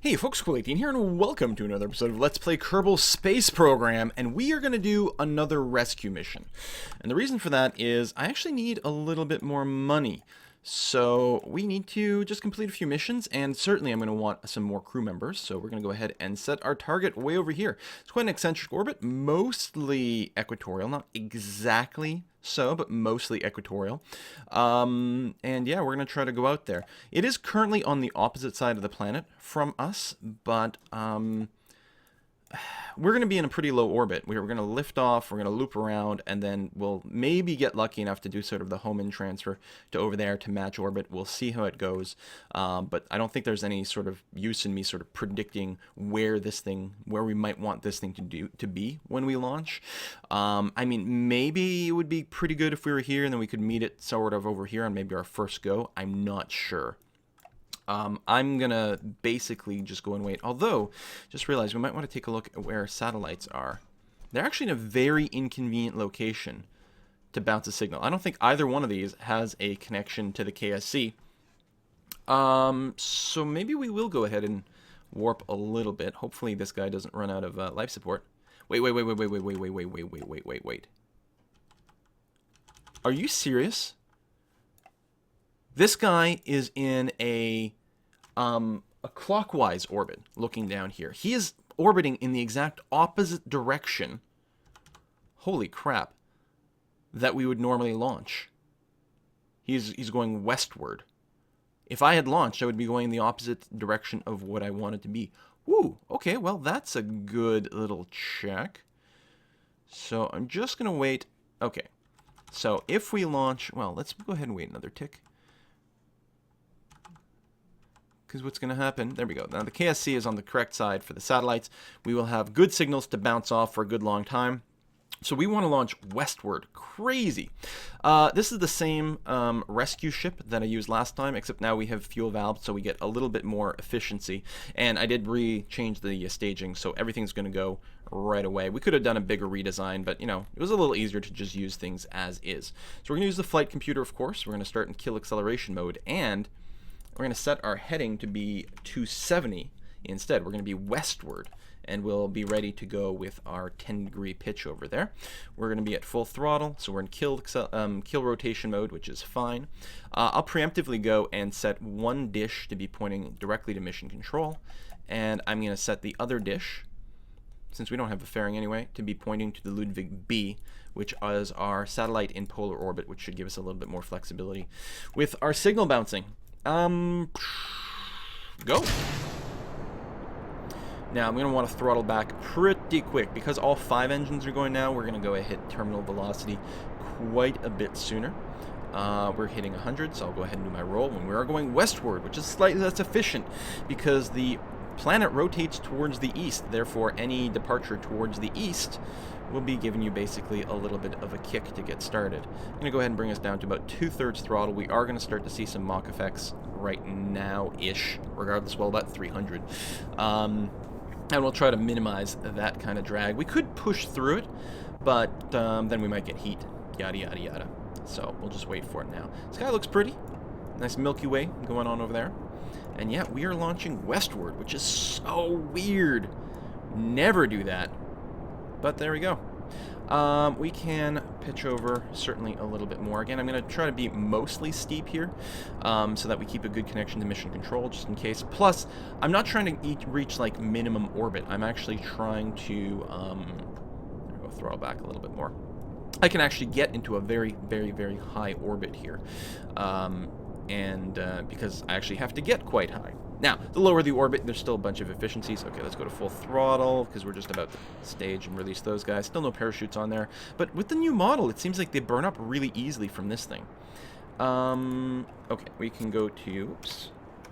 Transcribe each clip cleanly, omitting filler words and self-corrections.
Hey folks, Cool18 here, and welcome to another episode of Let's Play Kerbal Space Program, and we are going to do another rescue mission. And the reason for that is I actually need a little bit more money. So we need to just complete a few missions, and certainly I'm going to want some more crew members, so we're going to go ahead and set our target way over here. It's quite an eccentric orbit, mostly equatorial, not exactly so, but mostly equatorial. And yeah, we're going to try to go out there. It is currently on the opposite side of the planet from us, but we're going to be in a pretty low orbit. We're going to lift off, we're going to loop around, and then we'll maybe get lucky enough to do sort of the home-in transfer to over there to match orbit. We'll see how it goes, but I don't think there's any sort of use in me sort of predicting where we might want this thing to be when we launch. I mean, maybe it would be pretty good if we were here and then we could meet it sort of over here on maybe our first go. I'm not sure. I'm going to basically just go and wait. Although, just realized we might want to take a look at where satellites are. They're actually in a very inconvenient location to bounce a signal. I don't think either one of these has a connection to the KSC. So maybe we will go ahead and warp a little bit. Hopefully this guy doesn't run out of life support. Wait. Are you serious? This guy is in a clockwise orbit, looking down here. He is orbiting in the exact opposite direction, holy crap, that we would normally launch. He's going westward. If I had launched, I would be going in the opposite direction of what I wanted to be. Woo, okay, well, that's a good little check. So I'm just going to wait. Okay, so if we launch, well, let's go ahead and wait another tick. Because what's going to happen, there we go. Now the KSC is on the correct side for the satellites. We will have good signals to bounce off for a good long time. So we want to launch westward. Crazy. This is the same rescue ship that I used last time, except now we have fuel valves, so we get a little bit more efficiency. And I did change the staging, so everything's going to go right away. We could have done a bigger redesign, but, you know, it was a little easier to just use things as is. So we're going to use the flight computer, of course. We're going to start in kill acceleration mode, and we're going to set our heading to be 270 instead. We're going to be westward, and we'll be ready to go with our 10-degree pitch over there. We're going to be at full throttle, so we're in kill rotation mode, which is fine. I'll preemptively go and set one dish to be pointing directly to mission control, and I'm going to set the other dish, since we don't have a fairing anyway, to be pointing to the Ludwig B, which is our satellite in polar orbit, which should give us a little bit more flexibility with our signal bouncing. Go. Now I'm going to want to throttle back pretty quick because all 5 engines are going now. We're going to go hit terminal velocity quite a bit sooner. We're hitting 100, so I'll go ahead and do my roll when we are going westward, which is slightly less efficient because the planet rotates towards the east. Therefore, any departure towards the east will be giving you basically a little bit of a kick to get started. I'm going to go ahead and bring us down to about 2/3 throttle. We are going to start to see some Mach effects right now-ish, regardless, well, about 300. And we'll try to minimize that kind of drag. We could push through it, but then we might get heat, yada, yada, yada. So we'll just wait for it now. Sky looks pretty. Nice Milky Way going on over there. And yeah, we are launching westward, which is so weird. Never do that. But there we go. We can pitch over certainly a little bit more. Again, I'm going to try to be mostly steep here so that we keep a good connection to mission control just in case. Plus, I'm not trying to reach like minimum orbit. I'm actually trying to there we go, throttle back a little bit more. I can actually get into a very, very, very high orbit here. Because I actually have to get quite high. Now, the lower the orbit, there's still a bunch of efficiencies. Okay, let's go to full throttle, because we're just about to stage and release those guys. Still no parachutes on there. But with the new model, it seems like they burn up really easily from this thing. Okay, we can go to,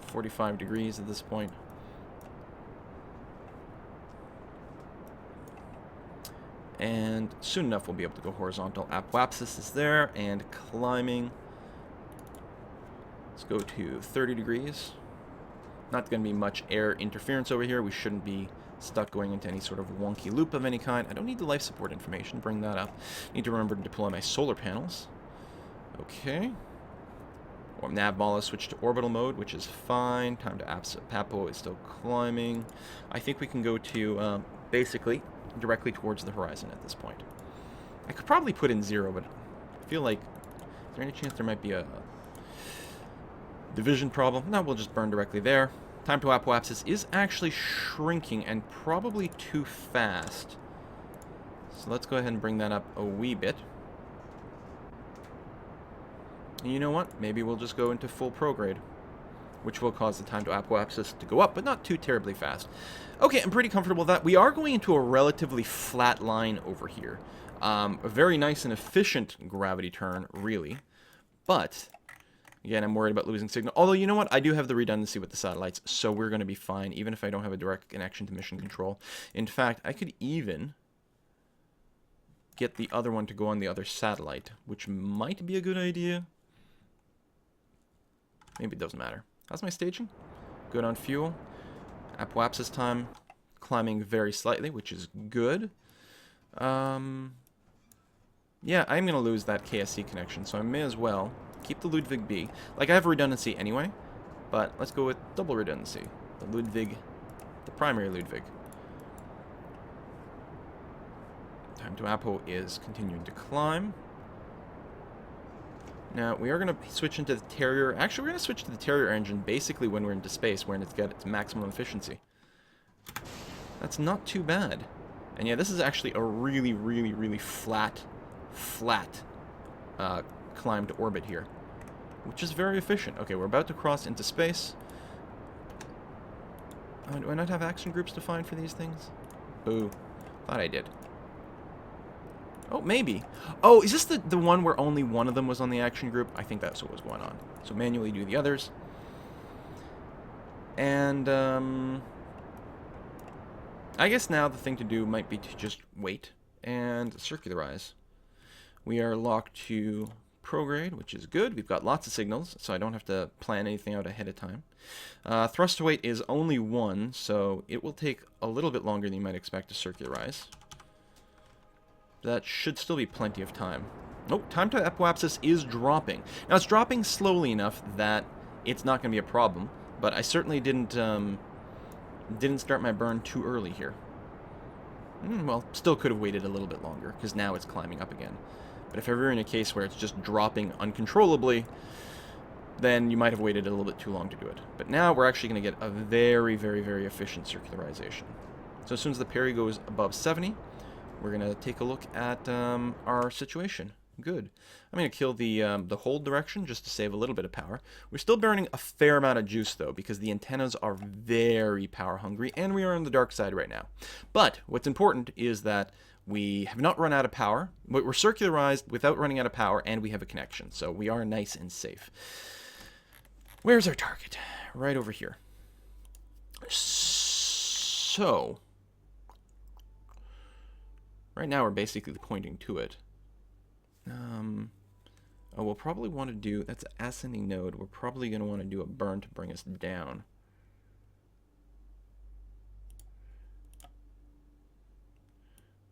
45 degrees at this point. And soon enough, we'll be able to go horizontal. Apoapsis is there, and climbing. Let's go to 30 degrees. Not going to be much air interference over here. We shouldn't be stuck going into any sort of wonky loop of any kind. I don't need the life support information. Bring that up. Need to remember to deploy my solar panels. Okay. Or nav ball has switched to orbital mode, which is fine. Time to Papo is still climbing. I think we can go to basically directly towards the horizon at this point. I could probably put in 0, but I feel like, is there any chance there might be a division problem? No, we'll just burn directly there. Time to apoapsis is actually shrinking and probably too fast. So let's go ahead and bring that up a wee bit. And you know what? Maybe we'll just go into full prograde, which will cause the time to apoapsis to go up, but not too terribly fast. Okay, I'm pretty comfortable with that. We are going into a relatively flat line over here. A very nice and efficient gravity turn, really. But, again, I'm worried about losing signal. Although, you know what? I do have the redundancy with the satellites, so we're going to be fine, even if I don't have a direct connection to mission control. In fact, I could even get the other one to go on the other satellite, which might be a good idea. Maybe it doesn't matter. How's my staging? Good on fuel. Apoapsis time climbing very slightly, which is good. Yeah, I'm going to lose that KSC connection, so I may as well keep the Ludwig B. Like, I have redundancy anyway, but let's go with double redundancy. The Ludwig, the primary Ludwig. Time to Apo is continuing to climb. Now, we are going to switch into the Terrier. Actually, we're going to switch to the Terrier engine basically when we're into space, when it's got its maximum efficiency. That's not too bad. And yeah, this is actually a really, really, really flat climb to orbit here, which is very efficient. Okay, we're about to cross into space. Oh, do I not have action groups defined for these things? Boo. Thought I did. Oh, maybe. Oh, is this the one where only one of them was on the action group? I think that's what was going on. So manually do the others. And, I guess now the thing to do might be to just wait and circularize. We are locked to prograde, which is good. We've got lots of signals, so I don't have to plan anything out ahead of time. Thrust to weight is only 1, so it will take a little bit longer than you might expect to circularize. That should still be plenty of time. Oh, time to apoapsis is dropping. Now, it's dropping slowly enough that it's not going to be a problem, but I certainly didn't start my burn too early here. Well, still could have waited a little bit longer, because now it's climbing up again. But if ever in a case where it's just dropping uncontrollably, then you might have waited a little bit too long to do it. But now we're actually going to get a very, very, very efficient circularization. So as soon as the peri goes above 70, we're going to take a look at our situation. Good. I'm going to kill the hold direction just to save a little bit of power. We're still burning a fair amount of juice, though, because the antennas are very power hungry, and we are on the dark side right now. But what's important is that we have not run out of power. We're circularized without running out of power, and we have a connection. So we are nice and safe. Where's our target? Right over here. So, right now we're basically pointing to it. Oh, we'll probably want to do, that's an ascending node. We're probably going to want to do a burn to bring us down.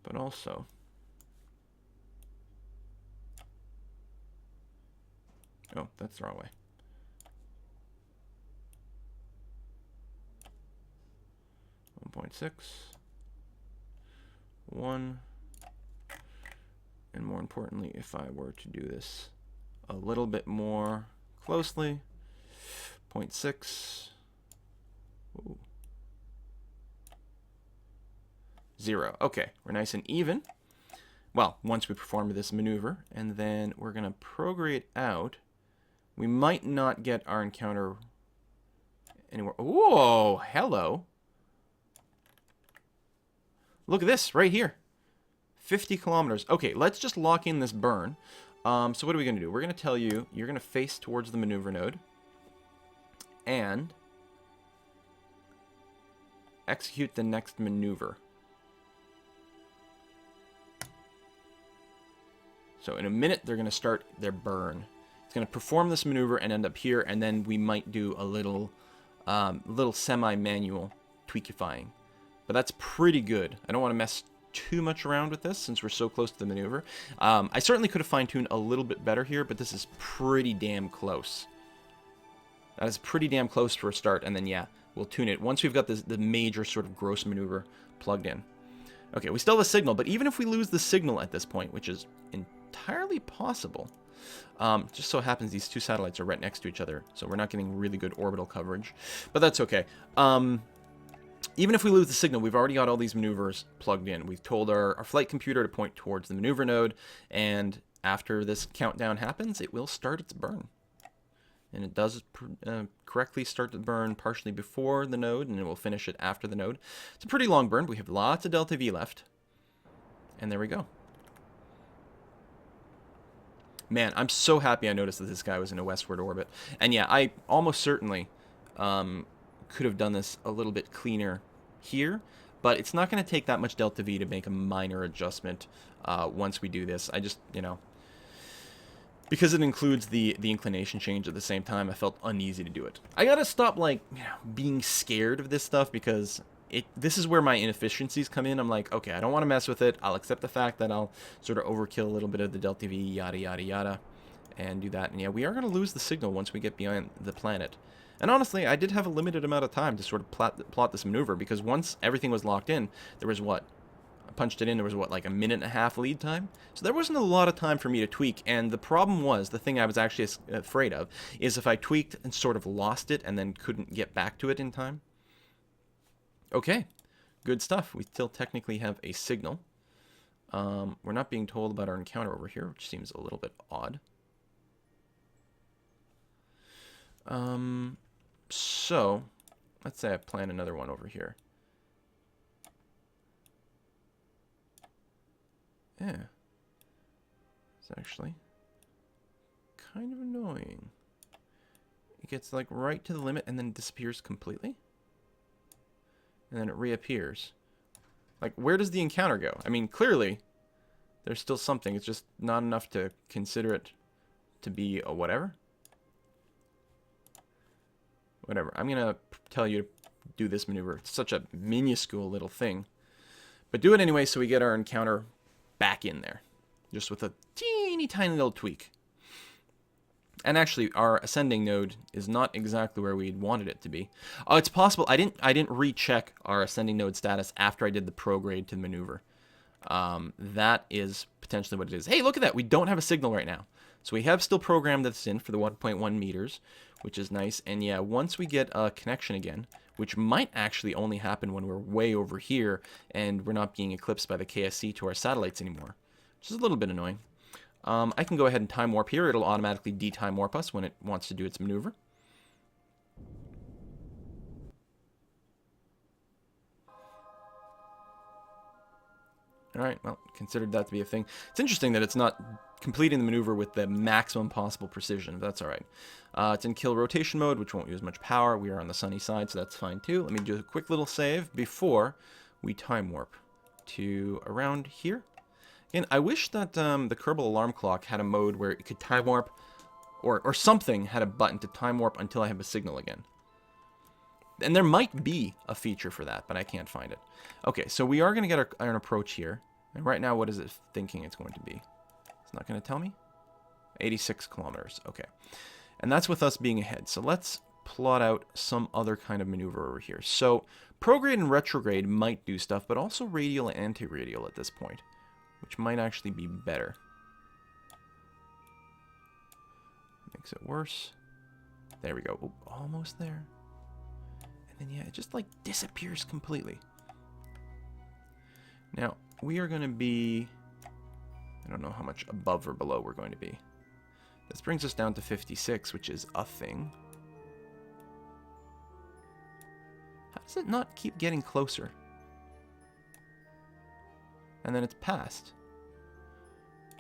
But also, oh, that's the wrong way. .6, 1, and more importantly, if I were to do this a little bit more closely, 0.6, ooh, 0. Okay, we're nice and even. Well, once we perform this maneuver, and then we're going to prograde out. We might not get our encounter anywhere. Whoa, hello. Look at this right here. 50 kilometers. Okay, let's just lock in this burn. So what are we going to do? We're going to tell you, you're going to face towards the maneuver node. And execute the next maneuver. So in a minute, they're going to start their burn. It's going to perform this maneuver and end up here, and then we might do a little semi-manual tweakifying. But that's pretty good. I don't want to mess too much around with this since we're so close to the maneuver. I certainly could have fine-tuned a little bit better here, but this is pretty damn close. That is pretty damn close for a start, and then, yeah, we'll tune it once we've got the major sort of gross maneuver plugged in. Okay, we still have a signal, but even if we lose the signal at this point, which is entirely possible, just so happens these two satellites are right next to each other, so we're not getting really good orbital coverage, but that's okay. Even if we lose the signal, we've already got all these maneuvers plugged in. We've told our flight computer to point towards the maneuver node, and after this countdown happens, it will start its burn. And it does correctly start to burn partially before the node, and it will finish it after the node. It's a pretty long burn. We have lots of delta V left. And there we go. Man, I'm so happy I noticed that this guy was in a westward orbit. And yeah, I almost certainly could have done this a little bit cleaner here, but it's not going to take that much delta V to make a minor adjustment once we do this. I just, you know, because it includes the inclination change at the same time, I felt uneasy to do it. I gotta stop, like, you know, being scared of this stuff, because this is where my inefficiencies come in. I'm like, okay, I don't want to mess with it. I'll accept the fact that I'll sort of overkill a little bit of the delta V, yada, yada, yada, and do that. And yeah, we are going to lose the signal once we get beyond the planet. And honestly, I did have a limited amount of time to sort of plot this maneuver, because once everything was locked in, there was what? I punched it in, there was what, like a minute and a half lead time? So there wasn't a lot of time for me to tweak, and the problem was, the thing I was actually afraid of, is if I tweaked and sort of lost it and then couldn't get back to it in time. Okay, good stuff. We still technically have a signal. We're not being told about our encounter over here, which seems a little bit odd. So, let's say I plan another one over here. Yeah. It's actually kind of annoying. It gets like right to the limit and then disappears completely. And then it reappears. Like, where does the encounter go? I mean, clearly, there's still something. It's just not enough to consider it to be a whatever. Whatever. I'm going to tell you to do this maneuver. It's such a minuscule little thing. But do it anyway so we get our encounter back in there. Just with a teeny tiny little tweak. And actually, our ascending node is not exactly where we'd wanted it to be. Oh, it's possible. I didn't recheck our ascending node status after I did the prograde to the maneuver. That is potentially what it is. Hey, look at that. We don't have a signal right now. So we have still programmed this in for the 1.1 meters, which is nice. And yeah, once we get a connection again, which might actually only happen when we're way over here and we're not being eclipsed by the KSC to our satellites anymore, which is a little bit annoying. I can go ahead and time warp here. It'll automatically de-time warp us when it wants to do its maneuver. Alright, well, considered that to be a thing. It's interesting that it's not completing the maneuver with the maximum possible precision, but that's alright. It's in kill rotation mode, which won't use much power. We are on the sunny side, so that's fine too. Let me do a quick little save before we time warp to around here. Again, I wish that the Kerbal alarm clock had a mode where it could time warp, or something had a button to time warp until I have a signal again. And there might be a feature for that, but I can't find it. Okay, so we are going to get an approach here. And right now, what is it thinking it's going to be? It's not going to tell me? 86 kilometers. Okay. And that's with us being ahead. So let's plot out some other kind of maneuver over here. So prograde and retrograde might do stuff, but also radial and anti-radial at this point, which might actually be better. Makes it worse. There we go. Ooh, almost there. And then, yeah, it just, like, disappears completely. Now, we are going to be... I don't know how much above or below we're going to be. This brings us down to 56, which is a thing. How does it not keep getting closer? And then it's past.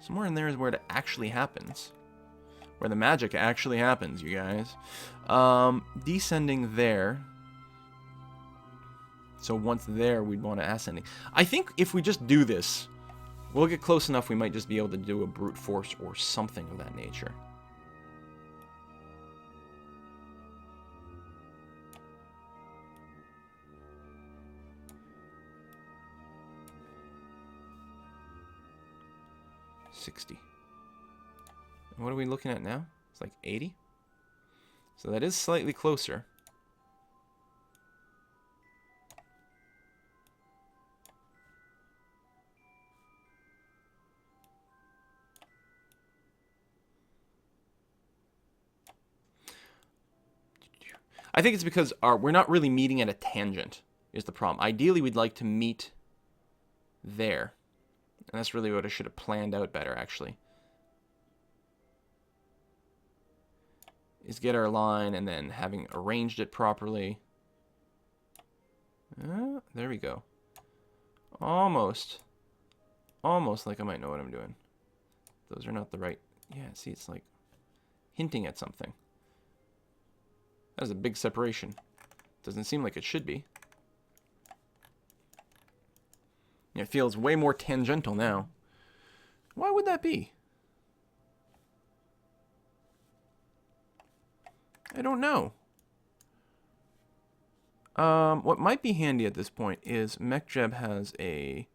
Somewhere in there is where it actually happens. Where the magic actually happens, you guys. Descending there. So once there, we'd want to ascending. I think if we just do this, we'll get close enough, we might just be able to do a brute force or something of that nature. And what are we looking at now? It's like 80? So that is slightly closer. I think it's because we're not really meeting at a tangent is the problem. Ideally, we'd like to meet there. And that's really what I should have planned out better, actually. Is get our line and then having arranged it properly. There we go. Almost like I might know what I'm doing. Those are not the right... Yeah, see, it's like hinting at something. That is a big separation. Doesn't seem like it should be. It feels way more tangential now. Why would that be? I don't know. What might be handy at this point is MechJeb has a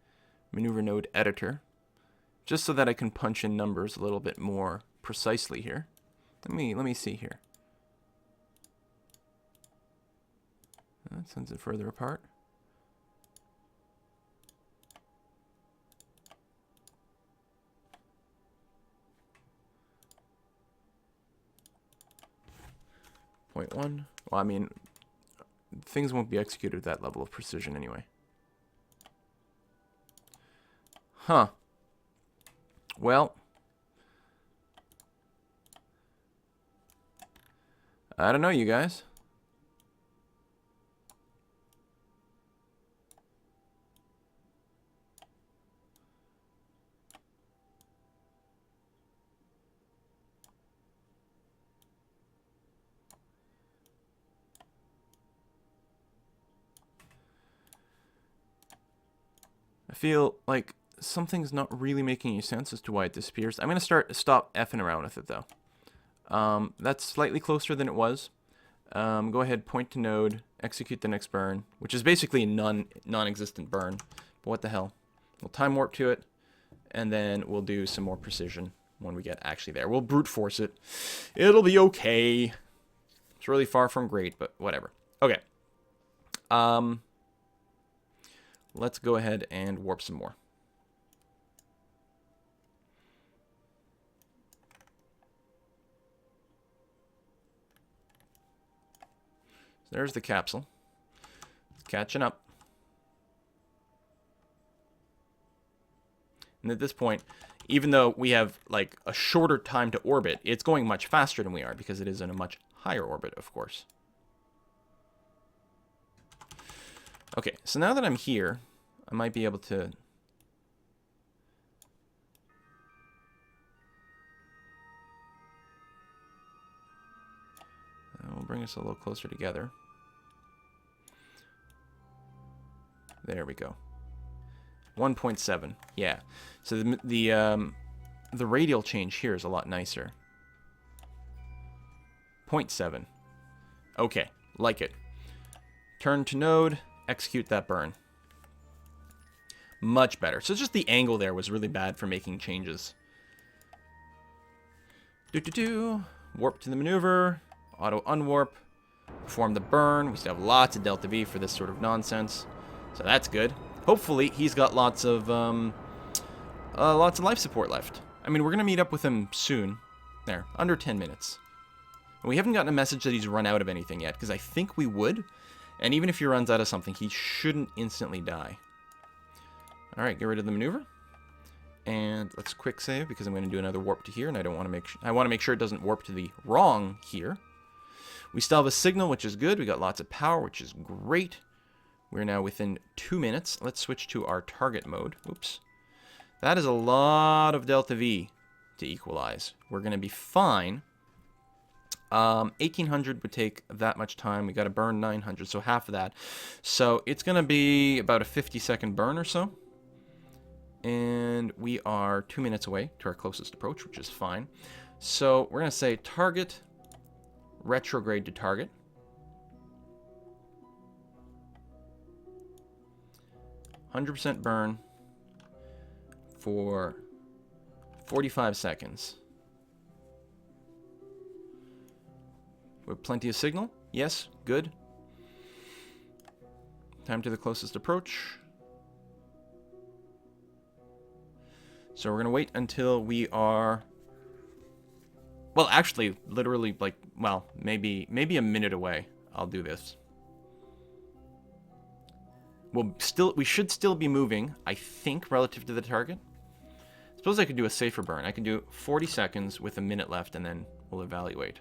maneuver node editor, just so that I can punch in numbers a little bit more precisely here. Let me see here. That sends it further apart. Point 1. Well, I mean, things won't be executed at that level of precision anyway. Huh. Well, I don't know, you guys. I feel like something's not really making any sense as to why it disappears. I'm going to stop effing around with it, though. That's slightly closer than it was. Go ahead, point to node, execute the next burn, which is basically a non-existent burn. But what the hell? We'll time warp to it, and then we'll do some more precision when we get actually there. We'll brute force it. It'll be okay. It's really far from great, but whatever. Okay. Let's go ahead and warp some more. So there's the capsule. It's catching up. And at this point, even though we have like a shorter time to orbit, it's going much faster than we are because it is in a much higher orbit, of course. Okay, so now that I'm here, I might be able to... We'll bring us a little closer together. There we go. 1.7. Yeah. So the radial change here is a lot nicer. 0.7. Okay, like it. Turn to node, execute that burn. Much better. So just the angle there was really bad for making changes. Warp to the maneuver. Auto unwarp. Perform the burn. We still have lots of delta V for this sort of nonsense. So that's good. Hopefully he's got lots of life support left. I mean, we're going to meet up with him soon. There, under 10 minutes. And we haven't gotten a message that he's run out of anything yet, because I think we would. And even if he runs out of something, he shouldn't instantly die. Alright, get rid of the maneuver. And let's quick save, because I'm going to do another warp to here, and I don't want to make I want to make sure it doesn't warp to the wrong here. We still have a signal, which is good. We got lots of power, which is great. We're now within 2 minutes. Let's switch to our target mode. Oops. That is a lot of delta V to equalize. We're going to be fine. 1800 would take that much time. We got to burn 900, so half of that. So it's going to be about a 50-second burn or so. And we are 2 minutes away to our closest approach, which is fine. So we're going to say target, retrograde to target. 100% burn for 45 seconds. We have plenty of signal. Yes, good. Time to the closest approach. So we're going to wait until we are... Well, actually, literally, like, well, maybe a minute away. I'll do this. We should still be moving, I think, relative to the target. Suppose I could do a safer burn. I can do 40 seconds with a minute left, and then we'll evaluate.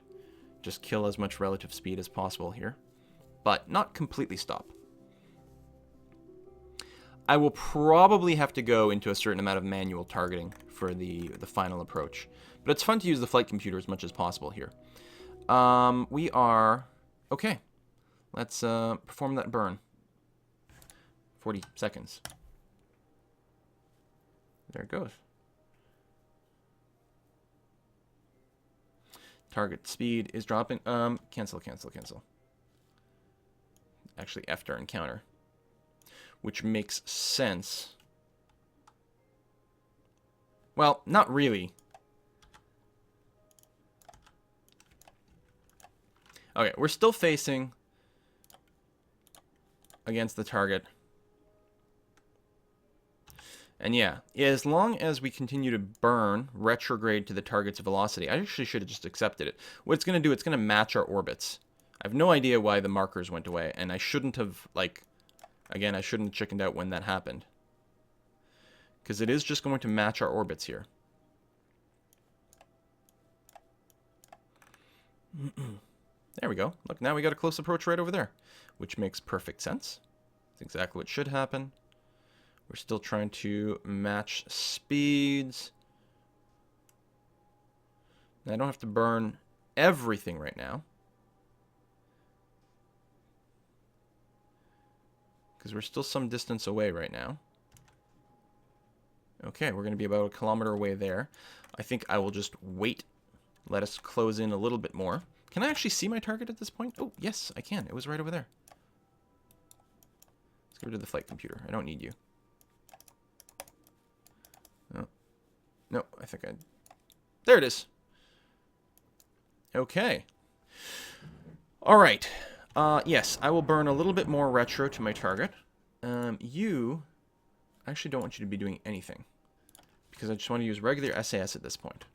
Just kill as much relative speed as possible here, but not completely stop. I will probably have to go into a certain amount of manual targeting for the final approach, but it's fun to use the flight computer as much as possible here. We are... Okay, let's perform that burn. 40 seconds. There it goes. Target speed is dropping. Cancel. Actually, F during counter. Which makes sense. Well, not really. Okay, we're still facing against the target. And yeah, as long as we continue to burn retrograde to the target's velocity, I actually should have just accepted it. What it's going to do, it's going to match our orbits. I have no idea why the markers went away, and I shouldn't have, like, again, I shouldn't have chickened out when that happened. Because it is just going to match our orbits here. There we go. Look, now we got a close approach right over there, which makes perfect sense. That's exactly what should happen. We're still trying to match speeds. I don't have to burn everything right now, because we're still some distance away right now. Okay, we're going to be about 1 kilometer away there. I think I will just wait. Let us close in a little bit more. Can I actually see my target at this point? Oh, yes, I can. It was right over there. Let's get rid of the flight computer. I don't need you. No, I think I... There it is. Okay. All right. Yes, I will burn a little bit more retro to my target. You... I actually don't want you to be doing anything, because I just want to use regular SAS at this point.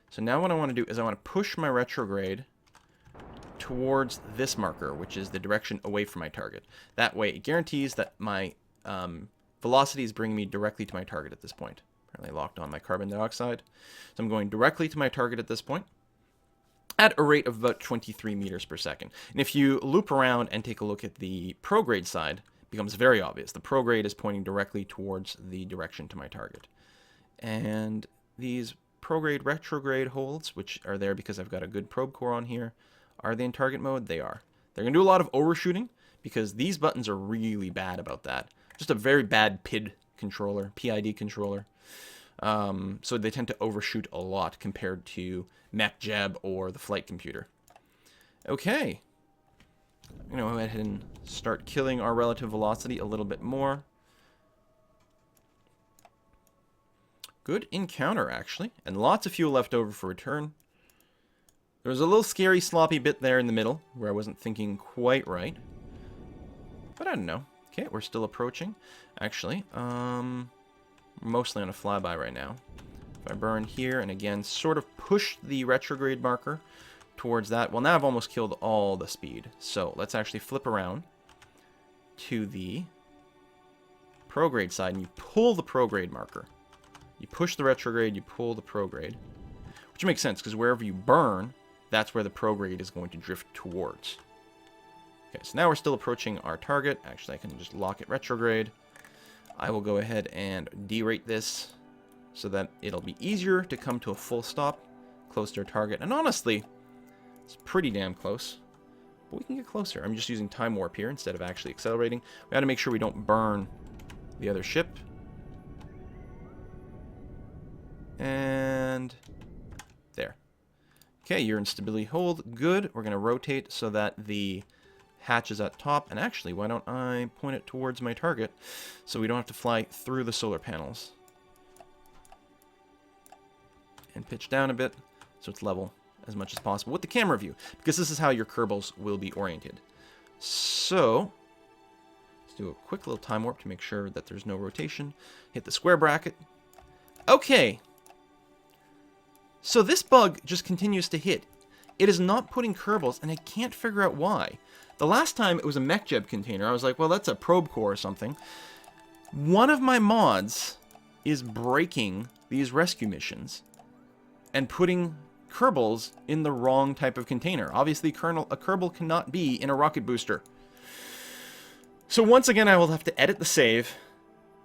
So now what I want to do is I want to push my retrograde towards this marker, which is the direction away from my target. That way, it guarantees that my velocity is bringing me directly to my target at this point. Apparently locked on my carbon dioxide. So I'm going directly to my target at this point at a rate of about 23 meters per second. And if you loop around and take a look at the prograde side, it becomes very obvious. The prograde is pointing directly towards the direction to my target. And these prograde retrograde holds, which are there because I've got a good probe core on here, are they in target mode? They are. They're going to do a lot of overshooting because these buttons are really bad about that. Just a very bad PID controller. So they tend to overshoot a lot compared to MacJeb or the flight computer. Okay. I'm going to go ahead and start killing our relative velocity a little bit more. Good encounter, actually. And lots of fuel left over for return. There was a little scary, sloppy bit there in the middle where I wasn't thinking quite right. But I don't know. Okay, we're still approaching. Actually, mostly on a flyby right now. If I burn here and again sort of push the retrograde marker towards that. Well, now I've almost killed all the speed. So let's actually flip around to the prograde side and you pull the prograde marker. You push the retrograde, you pull the prograde. Which makes sense because wherever you burn, that's where the prograde is going to drift towards. Okay, so now we're still approaching our target. Actually, I can just lock it retrograde. I will go ahead and derate this so that it'll be easier to come to a full stop close to our target. And honestly, it's pretty damn close. But we can get closer. I'm just using time warp here instead of actually accelerating. We got to make sure we don't burn the other ship. And there. Okay, you're in stability hold. Good. We're going to rotate so that the hatch is at top. And actually, why don't I point it towards my target so we don't have to fly through the solar panels. And pitch down a bit so it's level. as much as possible with the camera view, because this is how your Kerbals will be oriented. So, let's do a quick little time warp to make sure that there's no rotation. Hit the square bracket. Okay. So this bug just continues to hit. It is not putting Kerbals, and I can't figure out why. The last time it was a MechJeb container, I was like, well, that's a probe core or something. One of my mods is breaking these rescue missions and putting Kerbals in the wrong type of container. Obviously, a Kerbal cannot be in a rocket booster. So once again, I will have to edit the save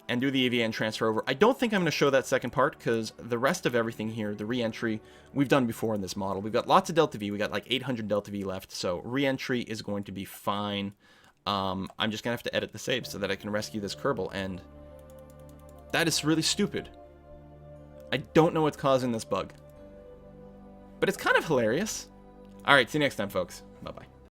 and do the AVN transfer over. I don't think I'm going to show that second part, because the rest of everything here, the re-entry, we've done before in this model. We've got lots of Delta V. We got like 800 Delta V left, so re-entry is going to be fine. I'm just going to have to edit the save so that I can rescue this Kerbal, and that is really stupid. I don't know what's causing this bug, but it's kind of hilarious. All right, see you next time, folks.